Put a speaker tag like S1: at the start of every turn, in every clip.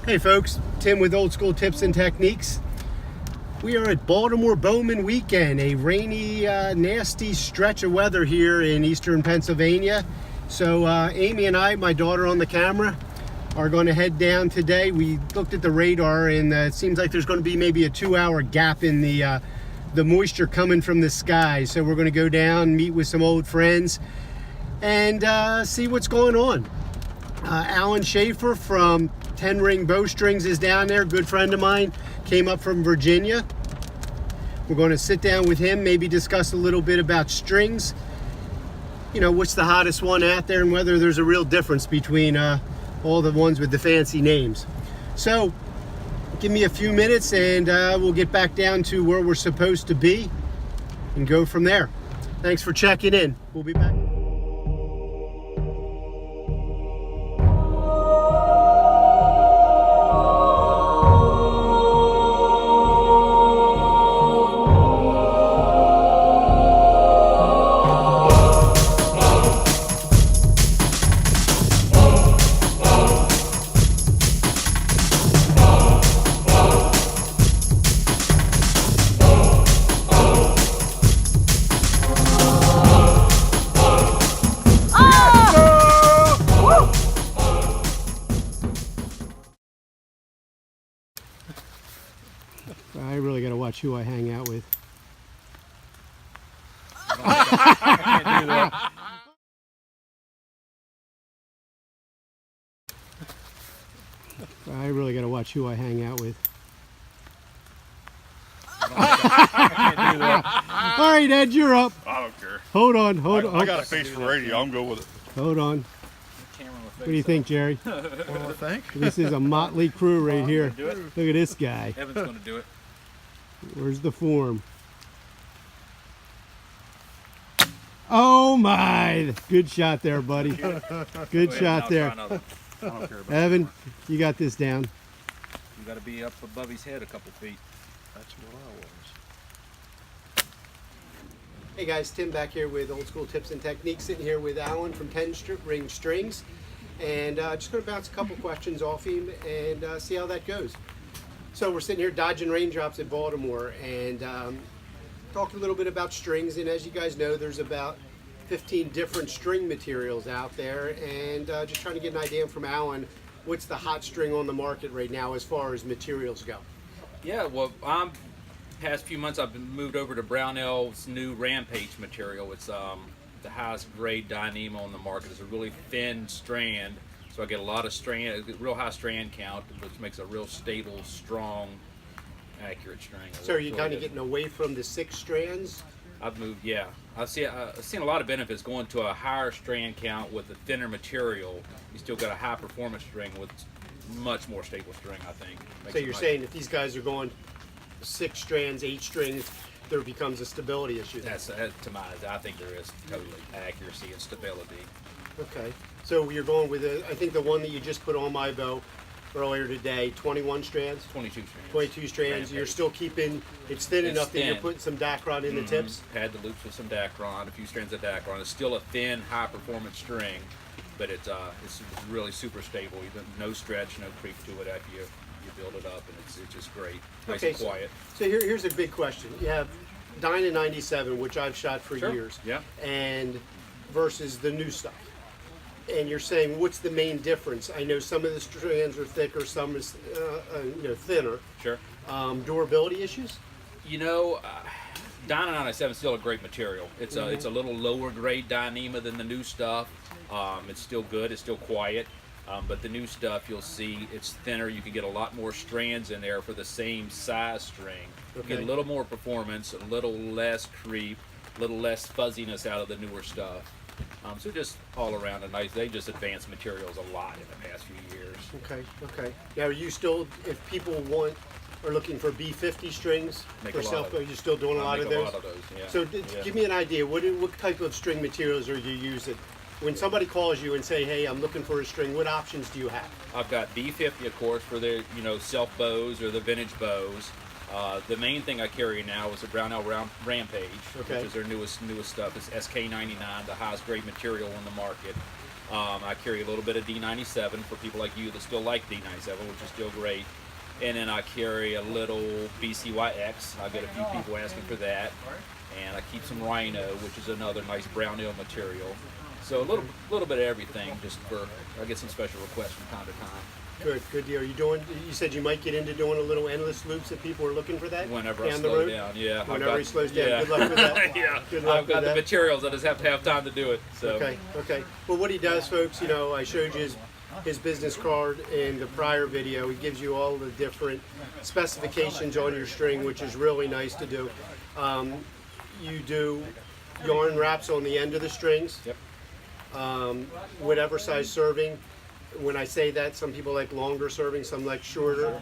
S1: Hey folks, Tim with Old School Tips and Techniques. We are at Baltimore Bowman weekend, a rainy, nasty stretch of weather here in eastern Pennsylvania. So Amy and I, my daughter on the camera, are going to head down today. We looked at the radar and it seems like there's going to be maybe a 2-hour gap in the moisture coming from the sky. So we're going to go down, meet with some old friends, and see what's going on. Alan Schaefer from 10 Ring Bowstrings is down there, good friend of mine, came up from Virginia. We're going to sit down with him, maybe discuss a little bit about strings. You know, what's the hottest one out there and whether there's a real difference between all the ones with the fancy names. So, give me a few minutes and we'll get back down to where we're supposed to be and go from there. Thanks for checking in. We'll be back. I really got to watch who I hang out with.
S2: I can't do that.
S1: I really got to watch who I hang out with.
S2: I can't do that.
S1: All right, Ed, you're up.
S2: I don't care.
S1: Hold on, hold on.
S2: I got a face for radio. I'm good with it.
S1: Hold on. What do you think, Jerry?
S2: What do I think?
S1: This is a motley crew right here.
S3: Do it.
S1: Look at this guy.
S3: Evan's going to do it.
S1: Where's the form? Oh my! Good shot there, buddy. Good shot there.
S3: I don't care about
S1: Evan, you got this down.
S3: You got to be up above his head a couple feet.
S2: That's what I was.
S1: Hey guys, Tim back here with Old School Tips and Techniques, sitting here with Alan from 10 Ring Strings, and just going to bounce a couple questions off him and see how that goes. So we're sitting here dodging raindrops at Baltimore and talking a little bit about strings, and as you guys know, there's about 15 different string materials out there, and just trying to get an idea from Alan, what's the hot string on the market right now as far as materials go?
S3: Yeah, well, past few months I've been moved over to Brownell's new Rampage material. It's the highest grade Dyneema on the market. It's a really thin strand, so I get a lot of strand, real high strand count, which makes a real stable, strong, accurate string.
S1: So are you kind of getting away from the 6 strands?
S3: I've moved, yeah. I've seen a lot of benefits going to a higher strand count with a thinner material. You still got a high performance string with much more stable string, I think.
S1: So you're saying if these guys are going 6 strands, 8 strings, there becomes a stability issue.
S3: That's to my eyes, I think there is totally accuracy and stability.
S1: Okay. So you're going with I think the one that you just put on my bow earlier today, 21 strands?
S3: 22 strands.
S1: 22 strands.
S3: Rampage.
S1: You're still keeping, it's thin enough that you're
S3: thin.
S1: putting some Dacron in the tips?
S3: Pad the loops with some Dacron, a few strands of Dacron. It's still a thin, high performance string, but it's really super stable. No stretch, no creep to it after you build it up, and it's just great. Nice and quiet.
S1: So here's a big question. You have Dyna 97, which I've shot for
S3: Sure.
S1: years,
S3: Yeah.
S1: and versus the new stuff. And you're saying, what's the main difference? I know some of the strands are thicker, some is thinner.
S3: Sure.
S1: Durability issues?
S3: You know, Dyna 97 is still a great material. It's a little lower grade Dyneema than the new stuff. It's still good. It's still quiet. But the new stuff, you'll see it's thinner. You can get a lot more strands in there for the same size string. You get a little more performance, a little less creep, a little less fuzziness out of the newer stuff. So just all around a nice. They just advanced materials a lot in the past few years.
S1: Okay. Now, are you still, if people are looking for B50 strings for self, are you still doing a lot of those?
S3: Yeah.
S1: So give me an idea. What type of string materials are you using? When somebody calls you and say, hey, I'm looking for a string, what options do you have?
S3: I've got B50, of course, for their self bows or the vintage bows. The main thing I carry now is the Brownell Rampage, which is their newest stuff. It's SK99, the highest grade material on the market. I carry a little bit of D97 for people like you that still like D97, which is still great. And then I carry a little BCYX. I get a few people asking for that. And I keep some Rhino, which is another nice brown nail material. So a little bit of everything, just for, I get some special requests from time to time.
S1: Good deal. You said you might get into doing a little endless loops if people are looking for that?
S3: Whenever I slow down, yeah.
S1: Whenever he slows down. Yeah. Good luck with that.
S3: Yeah.
S1: Good luck
S3: I've got the materials, I just have to have time to do it. So.
S1: Okay. Well, what he does, folks, you know, I showed you his business card in the prior video. He gives you all the different specifications on your string, which is really nice to do. You do yarn wraps on the end of the strings.
S3: Yep.
S1: Whatever size serving. When I say that, some people like longer serving, some like shorter.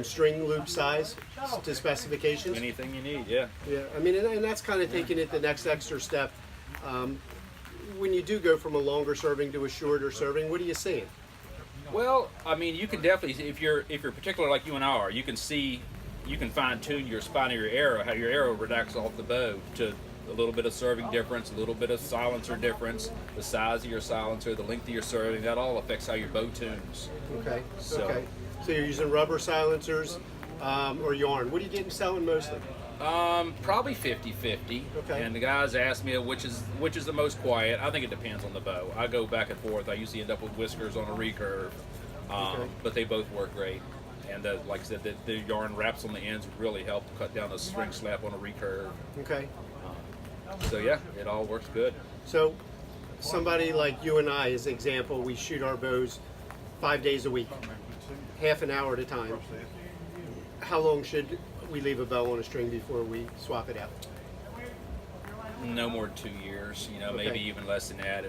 S1: String loop size to specifications.
S3: Anything you need, yeah.
S1: Yeah, I mean, and that's kind of taking it the next extra step. When you do go from a longer serving to a shorter serving, what are you seeing?
S3: Well, I mean, you can definitely, if you're particular like you and I are, you can fine tune your spine of your arrow, how your arrow reducts off the bow to a little bit of serving difference, a little bit of silencer difference, the size of your silencer, the length of your serving, that all affects how your bow tunes.
S1: Okay.
S3: So
S1: you're using rubber silencers or yarn. What are you getting selling mostly?
S3: Probably 50-50.
S1: Okay.
S3: And the guys ask me which is the most quiet. I think it depends on the bow. I go back and forth. I usually end up with whiskers on a recurve, but they both work great. And like I said, the yarn wraps on the ends really help cut down the string slap on a recurve.
S1: Okay.
S3: So yeah, it all works good.
S1: So somebody like you and I, as an example, we shoot our bows 5 days a week, half an hour at a time. How long should we leave a bow on a string before we swap it out?
S3: No more than 2 years,
S1: Okay.
S3: maybe even less than that,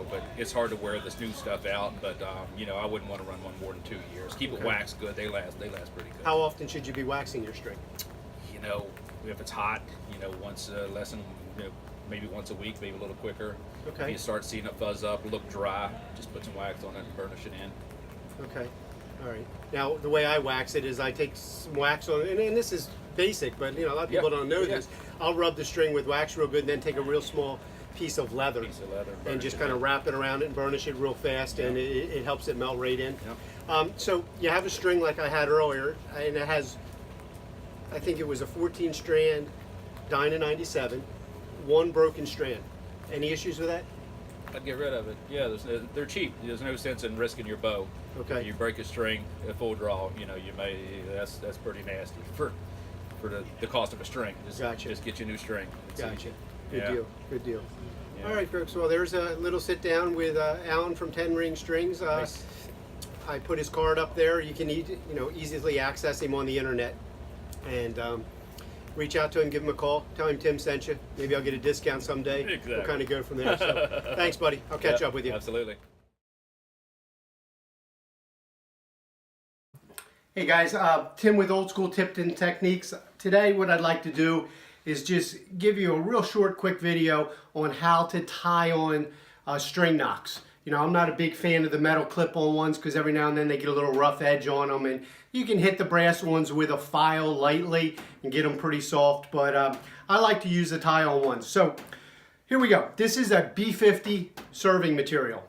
S3: but it's hard to wear this new stuff out, but I wouldn't want to run one more than 2 years. Keep it waxed good, they last pretty good.
S1: How often should you be waxing your string?
S3: If it's hot, once less than, maybe once a week, maybe a little quicker.
S1: Okay.
S3: If you start seeing it fuzz up, look dry, just put some wax on it and burnish it in.
S1: Okay, all right. Now, the way I wax it is I take some wax on it, and this is basic, but a lot of people don't know this. I'll rub the string with wax real good and then take a real small piece of leather, and just kind of wrap it around it and burnish it real fast, and it helps it melt right in. So you have a string like I had earlier, and it has, I think it was a 14 strand Dyna 97, one broken strand. Any issues with that?
S3: I'd get rid of it. Yeah, they're cheap. There's no sense in risking your bow.
S1: Okay.
S3: If you break a string at full draw, that's pretty nasty for the cost of a string. Just get you a new string.
S1: Gotcha. Good
S3: Yeah.
S1: deal. Good deal.
S3: Yeah.
S1: All right, folks. Well, there's a little sit down with Alan from 10 Ring Strings.
S3: Nice.
S1: I put his card up there. You can easily access him on the internet, and reach out to him, give him a call, tell him Tim sent you. Maybe I'll get a discount someday.
S3: Exactly.
S1: We'll kind of go from there. So, thanks, buddy. I'll catch up with you.
S3: Absolutely.
S1: Hey guys, Tim with Old School Tipton Techniques. Today what I'd like to do is just give you a real short, quick video on how to tie on string knocks. I'm not a big fan of the metal clip-on ones because every now and then they get a little rough edge on them, and you can hit the brass ones with a file lightly and get them pretty soft, but I like to use the tie-on ones. So here we go. This is a B50 serving material.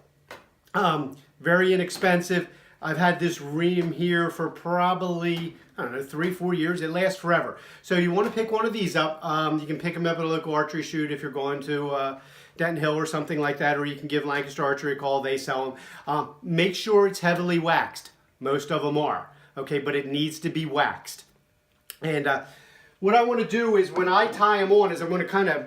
S1: Very inexpensive. I've had this ream here for probably, 3-4 years. It lasts forever. So you want to pick one of these up. You can pick them up at a local archery shoot if you're going to Denton Hill or something like that, or you can give Lancaster Archery a call. They sell them. Make sure it's heavily waxed. Most of them are. Okay, but it needs to be waxed. And what I want to do is when I tie them on is I'm going to kind of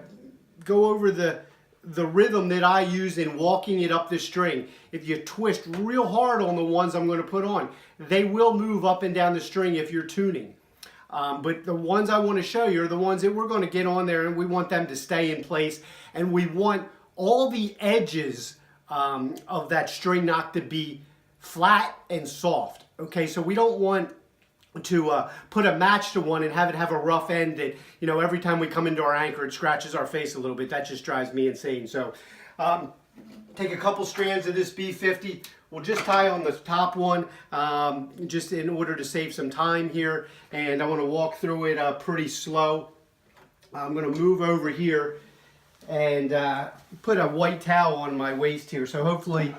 S1: go over the rhythm that I use in walking it up the string. If you twist real hard on the ones I'm going to put on, they will move up and down the string if you're tuning. But the ones I want to show you are the ones that we're going to get on there, and we want them to stay in place, and we want all the edges of that string knock to be flat and soft. Okay, so we don't want to put a match to one and have it have a rough end that, every time we come into our anchor, it scratches our face a little bit. That just drives me insane. So take a couple strands of this B50. We'll just tie on the top one just in order to save some time here. And I want to walk through it pretty slow. I'm going to move over here and put a white towel on my waist here. So hopefully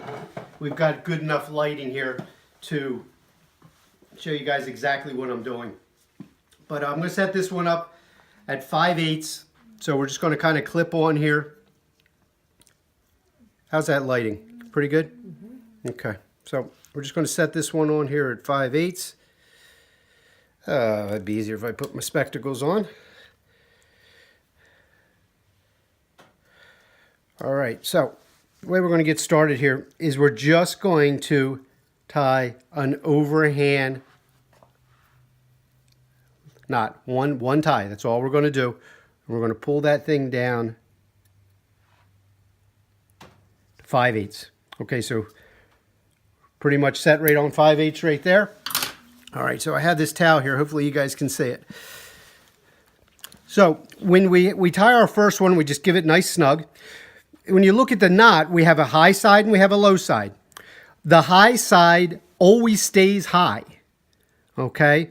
S1: we've got good enough lighting here to show you guys exactly what I'm doing. But I'm going to set this one up at 5/8. So we're just going to kind of clip on here. How's that lighting? Pretty good? Mm-hmm. Okay. So we're just going to set this one on here at 5/8. It'd be easier if I put my spectacles on. All right, so the way we're going to get started here is we're just going to tie an overhand knot. One tie, that's all we're going to do. We're going to pull that thing down to 5/8. Okay, so pretty much set right on 5/8 right there. All right, so I have this towel here. Hopefully you guys can see it. So when we tie our first one, we just give it nice snug. When you look at the knot, we have a high side and we have a low side. The high side always stays high, okay?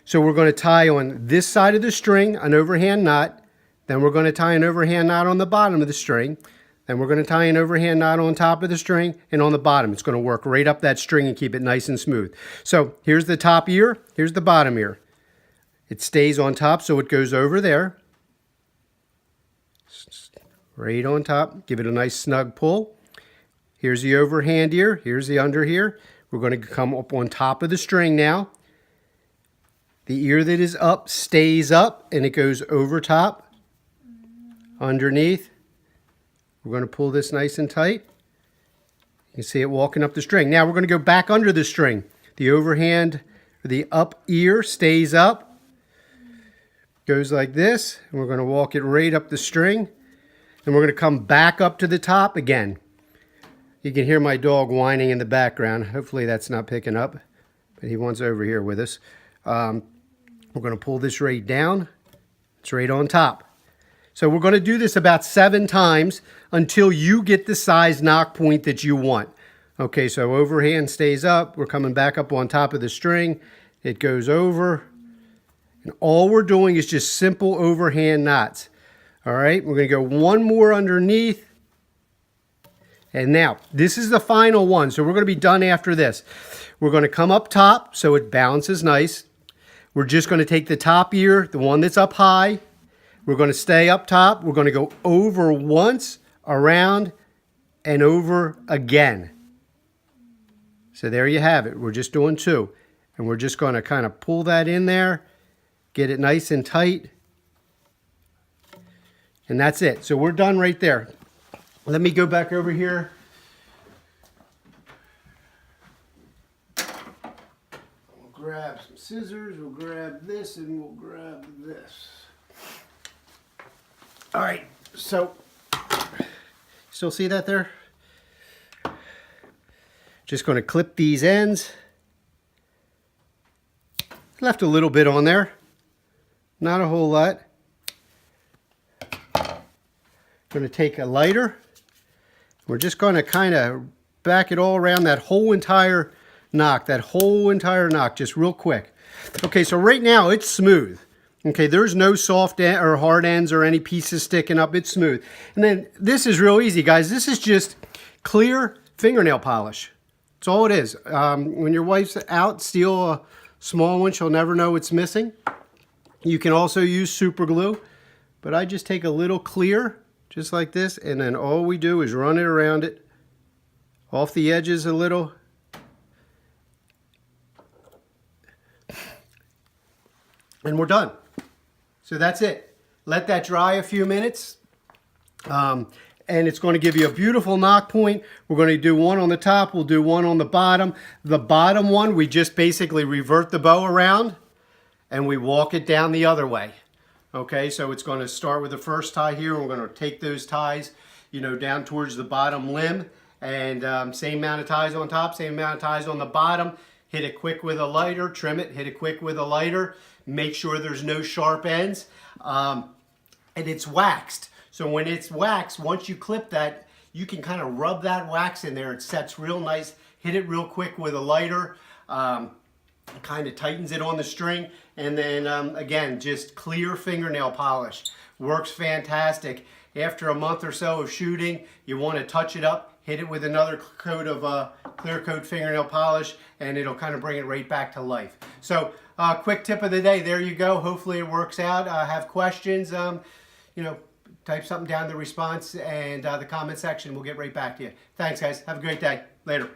S1: So we're going to tie on this side of the string an overhand knot. Then we're going to tie an overhand knot on the bottom of the string. Then we're going to tie an overhand knot on top of the string and on the bottom. It's going to work right up that string and keep it nice and smooth. So here's the top ear, here's the bottom ear. It stays on top, so it goes over there. Right on top, give it a nice snug pull. Here's the overhand ear, here's the under ear. We're going to come up on top of the string now. The ear that is up stays up and it goes over top, underneath. We're going to pull this nice and tight. You can see it walking up the string. Now we're going to go back under the string. The overhand, the up ear stays up, goes like this, and we're going to walk it right up the string. And we're going to come back up to the top again. You can hear my dog whining in the background. Hopefully that's not picking up, but he wants over here with us. We're going to pull this right down. It's right on top. So we're going to do this about 7 times until you get the size knock point that you want. Okay, so overhand stays up. We're coming back up on top of the string. It goes over. And all we're doing is just simple overhand knots. All right, we're going to go one more underneath. And now, this is the final one, so we're going to be done after this. We're going to come up top so it balances nice. We're just going to take the top ear, the one that's up high. We're going to stay up top. We're going to go over once, around, and over again. So there you have it. We're just doing 2. And we're just going to kind of pull that in there, get it nice and tight. And that's it. So we're done right there. Let me go back over here. We'll grab some scissors, we'll grab this, and we'll grab this. All right, so, still see that there? Just going to clip these ends. Left a little bit on there. Not a whole lot. Going to take a lighter. We're just going to kind of back it all around that whole entire knock, just real quick. Okay, so right now it's smooth. Okay, there's no soft or hard ends or any pieces sticking up. It's smooth. And then this is real easy, guys. This is just clear fingernail polish. That's all it is. When your wife's out, steal a small one. She'll never know it's missing. You can also use super glue, but I just take a little clear, just like this, and then all we do is run it around it, off the edges a little. And we're done. So that's it. Let that dry a few minutes. And it's going to give you a beautiful knock point. We're going to do one on the top. We'll do one on the bottom. The bottom one, we just basically revert the bow around and we walk it down the other way. Okay, so it's going to start with the first tie here. We're going to take those ties, down towards the bottom limb, and same amount of ties on top, same amount of ties on the bottom. Hit it quick with a lighter, trim it, hit it quick with a lighter. Make sure there's no sharp ends. And it's waxed. So when it's waxed, once you clip that, you can kind of rub that wax in there. It sets real nice. Hit it real quick with a lighter. kind of tightens it on the string. And then again, just clear fingernail polish. Works fantastic. After a month or so of shooting, you want to touch it up, hit it with another coat of clear coat fingernail polish, and it'll kind of bring it right back to life. So quick tip of the day, there you go. Hopefully it works out. Have questions, you know, type something down in the response and the comment section. We'll get right back to you. Thanks, guys. Have a great day. Later.